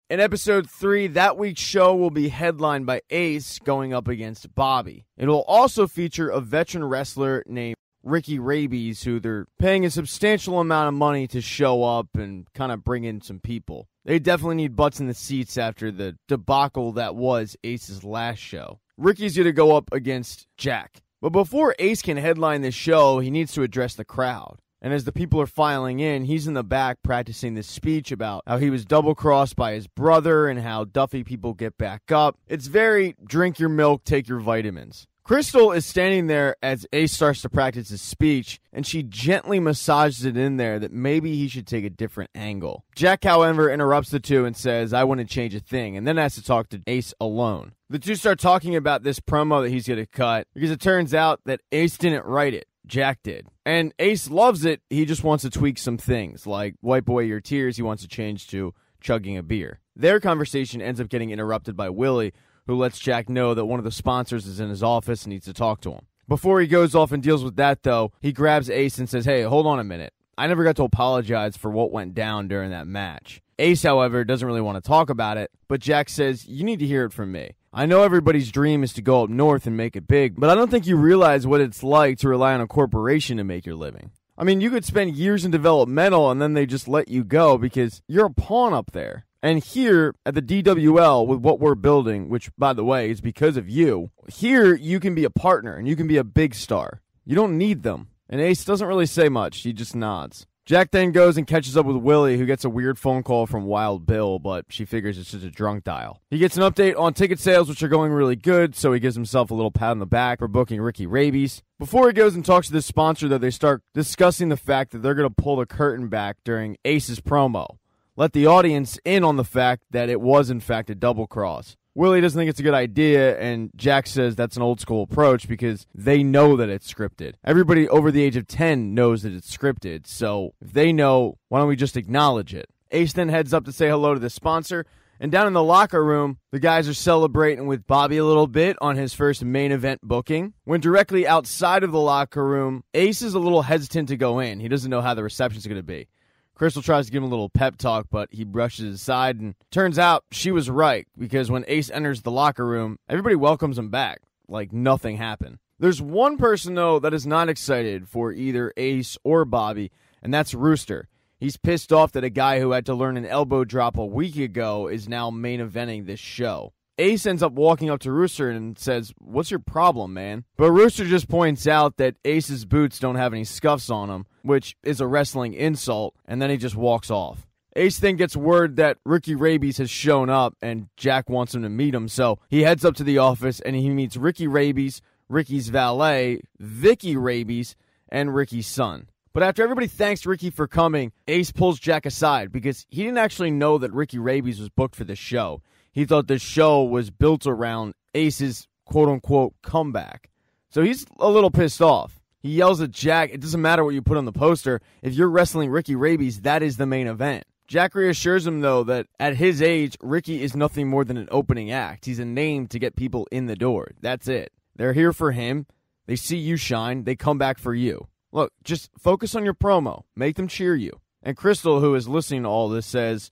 In episode 3, that week's show will be headlined by Ace going up against Bobby. It will also feature a veteran wrestler named Ricky Rabies, who they're paying a substantial amount of money to show up and kind of bring in some people. They definitely need butts in the seats after the debacle that was Ace's last show. Ricky's going to go up against Jack. But before Ace can headline this show, he needs to address the crowd. And as the people are filing in, he's in the back practicing this speech about how he was double-crossed by his brother and how Duffy people get back up. It's very drink your milk, take your vitamins. Crystal is standing there as Ace starts to practice his speech, and she gently massages it in there that maybe he should take a different angle. Jack, however, interrupts the two and says, I wouldn't change a thing, and then has to talk to Ace alone. The two start talking about this promo that he's going to cut, because it turns out that Ace didn't write it. Jack did. And Ace loves it. He just wants to tweak some things, like wipe away your tears. He wants to change to chugging a beer. Their conversation ends up getting interrupted by Willie, who lets Jack know that one of the sponsors is in his office and needs to talk to him. Before he goes off and deals with that, though, he grabs Ace and says, hey, hold on a minute. I never got to apologize for what went down during that match. Ace, however, doesn't really want to talk about it, but Jack says, you need to hear it from me. I know everybody's dream is to go up north and make it big, but I don't think you realize what it's like to rely on a corporation to make your living. I mean, you could spend years in developmental and then they just let you go because you're a pawn up there. And here at the DWL, with what we're building, which, by the way, is because of you, here you can be a partner and you can be a big star. You don't need them. And Ace doesn't really say much. He just nods. Jack then goes and catches up with Willie, who gets a weird phone call from Wild Bill, but she figures it's just a drunk dial. He gets an update on ticket sales, which are going really good, so he gives himself a little pat on the back for booking Ricky Rabies. Before he goes and talks to this sponsor, though, they start discussing the fact that they're going to pull the curtain back during Ace's promo. Let the audience in on the fact that it was, in fact, a double cross. Willie doesn't think it's a good idea, and Jack says that's an old-school approach because they know that it's scripted. Everybody over the age of 10 knows that it's scripted, so if they know, why don't we just acknowledge it? Ace then heads up to say hello to the sponsor, and down in the locker room, the guys are celebrating with Bobby a little bit on his first main event booking. When directly outside of the locker room, Ace is a little hesitant to go in. He doesn't know how the reception's going to be. Crystal tries to give him a little pep talk, but he brushes it aside, and turns out she was right, because when Ace enters the locker room, everybody welcomes him back, like nothing happened. There's one person, though, that is not excited for either Ace or Bobby, and that's Rooster. He's pissed off that a guy who had to learn an elbow drop a week ago is now main eventing this show. Ace ends up walking up to Rooster and says, what's your problem, man? But Rooster just points out that Ace's boots don't have any scuffs on them, which is a wrestling insult, and then he just walks off. Ace then gets word that Ricky Rabies has shown up, and Jack wants him to meet him, so he heads up to the office, and he meets Ricky Rabies, Ricky's valet, Vicky Rabies, and Ricky's son. But after everybody thanks Ricky for coming, Ace pulls Jack aside, because he didn't actually know that Ricky Rabies was booked for the show. He thought the show was built around Ace's quote-unquote comeback. So he's a little pissed off. He yells at Jack, it doesn't matter what you put on the poster. If you're wrestling Ricky Rabies, that is the main event. Jack reassures him, though, that at his age, Ricky is nothing more than an opening act. He's a name to get people in the door. That's it. They're here for him. They see you shine. They come back for you. Look, just focus on your promo. Make them cheer you. And Crystal, who is listening to all this, says,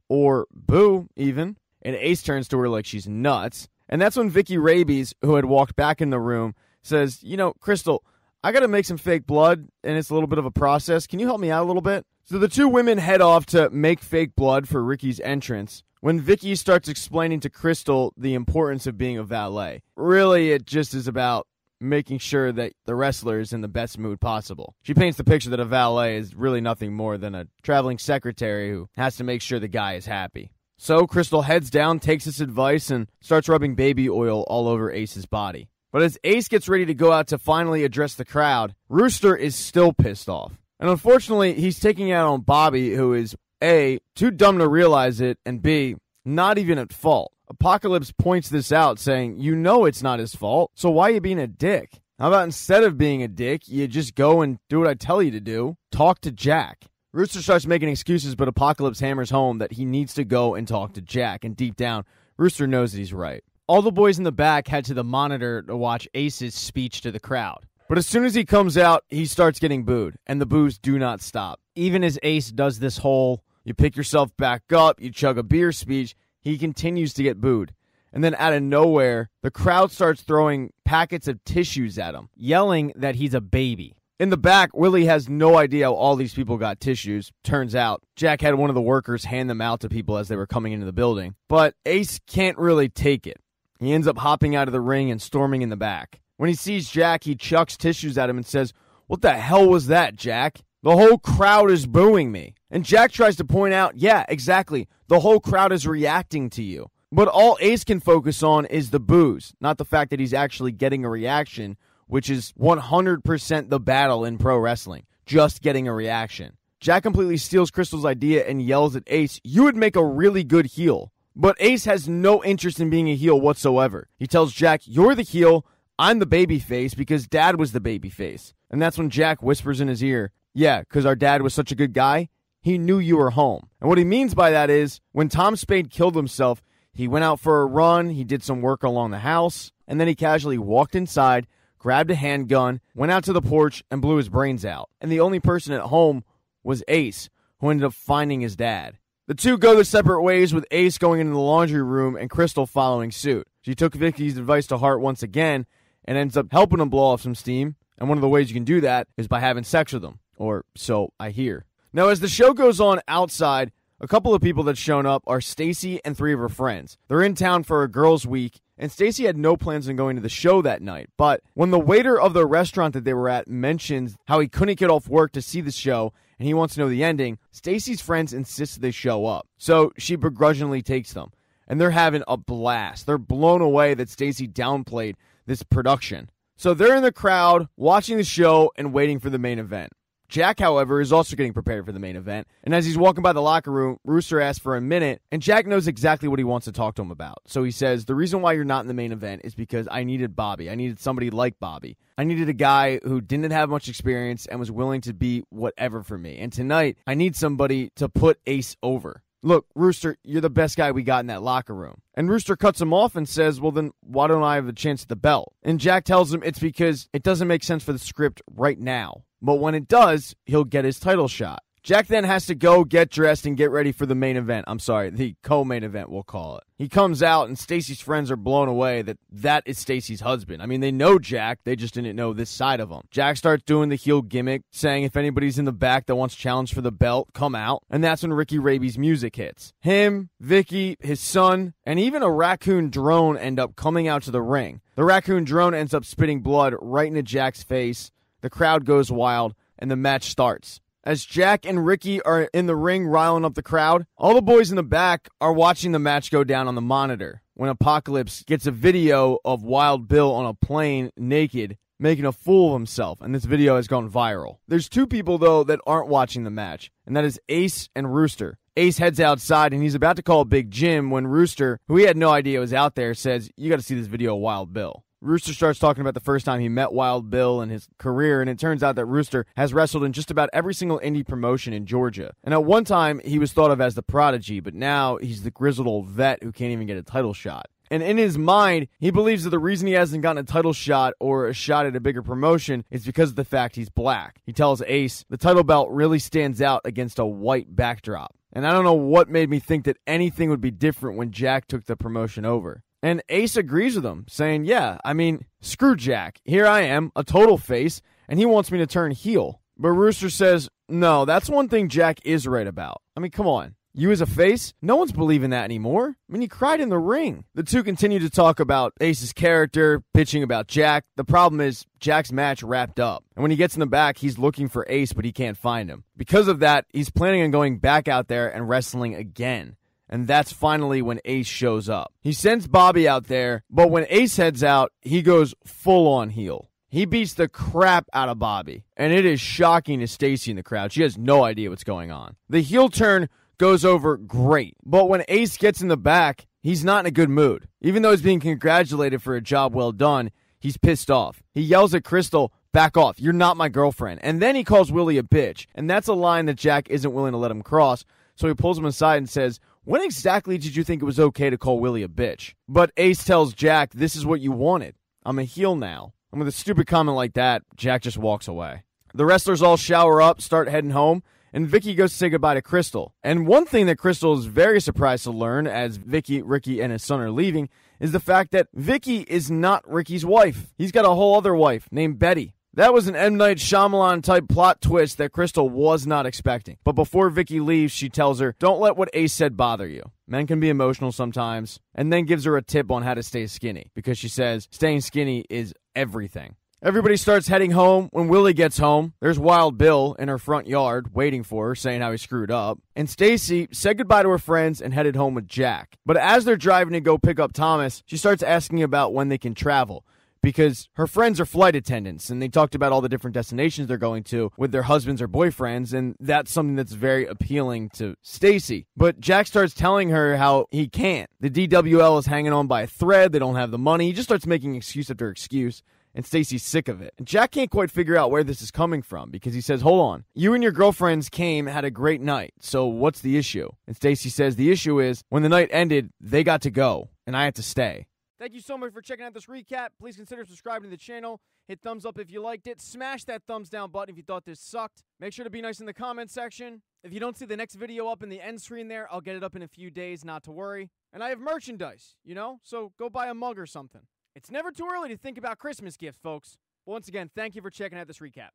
or boo, even. And Ace turns to her like she's nuts. And that's when Vicky Rabies, who had walked back in the room, says, you know, Crystal, I got to make some fake blood, and it's a little bit of a process. Can you help me out a little bit? So the two women head off to make fake blood for Ricky's entrance when Vicky starts explaining to Crystal the importance of being a valet. Really, it just is about making sure that the wrestler is in the best mood possible. She paints the picture that a valet is really nothing more than a traveling secretary who has to make sure the guy is happy. So Crystal heads down, takes this advice, and starts rubbing baby oil all over Ace's body. But as Ace gets ready to go out to finally address the crowd, Rooster is still pissed off. And unfortunately, he's taking it out on Bobby, who is A, too dumb to realize it, and B, not even at fault. Apocalypse points this out, saying, you know it's not his fault, so why are you being a dick? How about instead of being a dick, you just go and do what I tell you to do? Talk to Jack. Rooster starts making excuses, but Apocalypse hammers home that he needs to go and talk to Jack, and deep down, Rooster knows that he's right. All the boys in the back head to the monitor to watch Ace's speech to the crowd. But as soon as he comes out, he starts getting booed, and the boos do not stop. Even as Ace does this whole You pick yourself back up, you chug a beer speech, he continues to get booed. And then out of nowhere, the crowd starts throwing packets of tissues at him, yelling that he's a baby. In the back, Willie has no idea how all these people got tissues. Turns out, Jack had one of the workers hand them out to people as they were coming into the building. But Ace can't really take it. He ends up hopping out of the ring and storming in the back. When he sees Jack, he chucks tissues at him and says, "What the hell was that, Jack? The whole crowd is booing me." And Jack tries to point out, yeah, exactly, the whole crowd is reacting to you. But all Ace can focus on is the boos, not the fact that he's actually getting a reaction, which is 100% the battle in pro wrestling, just getting a reaction. Jack completely steals Crystal's idea and yells at Ace, "You would make a really good heel." But Ace has no interest in being a heel whatsoever. He tells Jack, "You're the heel, I'm the babyface because Dad was the babyface." And that's when Jack whispers in his ear, "Yeah, because our dad was such a good guy, he knew you were home." And what he means by that is, when Tom Spade killed himself, he went out for a run, he did some work along the house, and then he casually walked inside, grabbed a handgun, went out to the porch, and blew his brains out. And the only person at home was Ace, who ended up finding his dad. The two go their separate ways, with Ace going into the laundry room and Crystal following suit. She took Vicky's advice to heart once again and ends up helping him blow off some steam. And one of the ways you can do that is by having sex with him, or so I hear. Now, as the show goes on outside, a couple of people that's shown up are Stacy and 3 of her friends. They're in town for a girls' week, and Stacy had no plans on going to the show that night. But when the waiter of the restaurant that they were at mentions how he couldn't get off work to see the show and he wants to know the ending, Stacy's friends insist they show up. So she begrudgingly takes them, and they're having a blast. They're blown away that Stacy downplayed this production. So they're in the crowd watching the show and waiting for the main event. Jack, however, is also getting prepared for the main event, and as he's walking by the locker room, Rooster asks for a minute, and Jack knows exactly what he wants to talk to him about. So he says, "The reason why you're not in the main event is because I needed Bobby. I needed somebody like Bobby. I needed a guy who didn't have much experience and was willing to be whatever for me. And tonight, I need somebody to put Ace over. Look, Rooster, you're the best guy we got in that locker room." And Rooster cuts him off and says, "Well, then why don't I have a chance at the belt?" And Jack tells him it's because it doesn't make sense for the script right now. But when it does, he'll get his title shot. Jack then has to go get dressed and get ready for the main event. I'm sorry, the co-main event, we'll call it. He comes out, and Stacy's friends are blown away that is Stacy's husband. I mean, they know Jack, they just didn't know this side of him. Jack starts doing the heel gimmick, saying if anybody's in the back that wants to challenge for the belt, come out. And that's when Ricky Raby's music hits. Him, Vicky, his son, and even a raccoon drone end up coming out to the ring. The raccoon drone ends up spitting blood right into Jack's face. The crowd goes wild, and the match starts. As Jack and Ricky are in the ring riling up the crowd, all the boys in the back are watching the match go down on the monitor when Apocalypse gets a video of Wild Bill on a plane naked, making a fool of himself, and this video has gone viral. There's 2 people, though, that aren't watching the match, and that is Ace and Rooster. Ace heads outside, and he's about to call Big Jim when Rooster, who he had no idea was out there, says, "You got to see this video of Wild Bill." Rooster starts talking about the first time he met Wild Bill and his career, and it turns out that Rooster has wrestled in just about every single indie promotion in Georgia. And at one time, he was thought of as the prodigy, but now he's the grizzled old vet who can't even get a title shot. And in his mind, he believes that the reason he hasn't gotten a title shot or a shot at a bigger promotion is because of the fact he's black. He tells Ace, the title belt really stands out against a white backdrop. And I don't know what made me think that anything would be different when Jack took the promotion over. And Ace agrees with him, saying, yeah, I mean, screw Jack. Here I am, a total face, and he wants me to turn heel. But Rooster says, no, that's one thing Jack is right about. I mean, come on. You as a face? No one's believing that anymore. I mean, he cried in the ring. The two continue to talk about Ace's character, bitching about Jack. The problem is, Jack's match wrapped up. And when he gets in the back, he's looking for Ace, but he can't find him. Because of that, he's planning on going back out there and wrestling again. And that's finally when Ace shows up. He sends Bobby out there, but when Ace heads out, he goes full-on heel. He beats the crap out of Bobby, and it is shocking to Stacy in the crowd. She has no idea what's going on. The heel turn goes over great, but when Ace gets in the back, he's not in a good mood. Even though he's being congratulated for a job well done, he's pissed off. He yells at Crystal, back off, you're not my girlfriend. And then he calls Willie a bitch, and that's a line that Jack isn't willing to let him cross, so he pulls him aside and says, when exactly did you think it was okay to call Willie a bitch? But Ace tells Jack, this is what you wanted. I'm a heel now. And with a stupid comment like that, Jack just walks away. The wrestlers all shower up, start heading home, and Vicky goes to say goodbye to Crystal. And one thing that Crystal is very surprised to learn as Vicky, Ricky, and his son are leaving is the fact that Vicky is not Ricky's wife. He's got a whole other wife named Betty. That was an M. Night Shyamalan-type plot twist that Crystal was not expecting. But before Vicky leaves, she tells her, don't let what Ace said bother you. Men can be emotional sometimes. And then gives her a tip on how to stay skinny, because she says staying skinny is everything. Everybody starts heading home. When Willie gets home, there's Wild Bill in her front yard waiting for her, saying how he screwed up. And Stacy said goodbye to her friends and headed home with Jack. But as they're driving to go pick up Thomas, she starts asking about when they can travel, because her friends are flight attendants, and they talked about all the different destinations they're going to with their husbands or boyfriends, and that's something that's very appealing to Stacy. But Jack starts telling her how he can't. The DWL is hanging on by a thread. They don't have the money. He just starts making excuse after excuse, and Stacy's sick of it. And Jack can't quite figure out where this is coming from, because he says, hold on, you and your girlfriends came, had a great night, so what's the issue? And Stacy says the issue is when the night ended, they got to go, and I had to stay. Thank you so much for checking out this recap. Please consider subscribing to the channel. Hit thumbs up if you liked it. Smash that thumbs down button if you thought this sucked. Make sure to be nice in the comment section. If you don't see the next video up in the end screen there, I'll get it up in a few days, not to worry. And I have merchandise, so go buy a mug or something. It's never too early to think about Christmas gifts, folks. Once again, thank you for checking out this recap.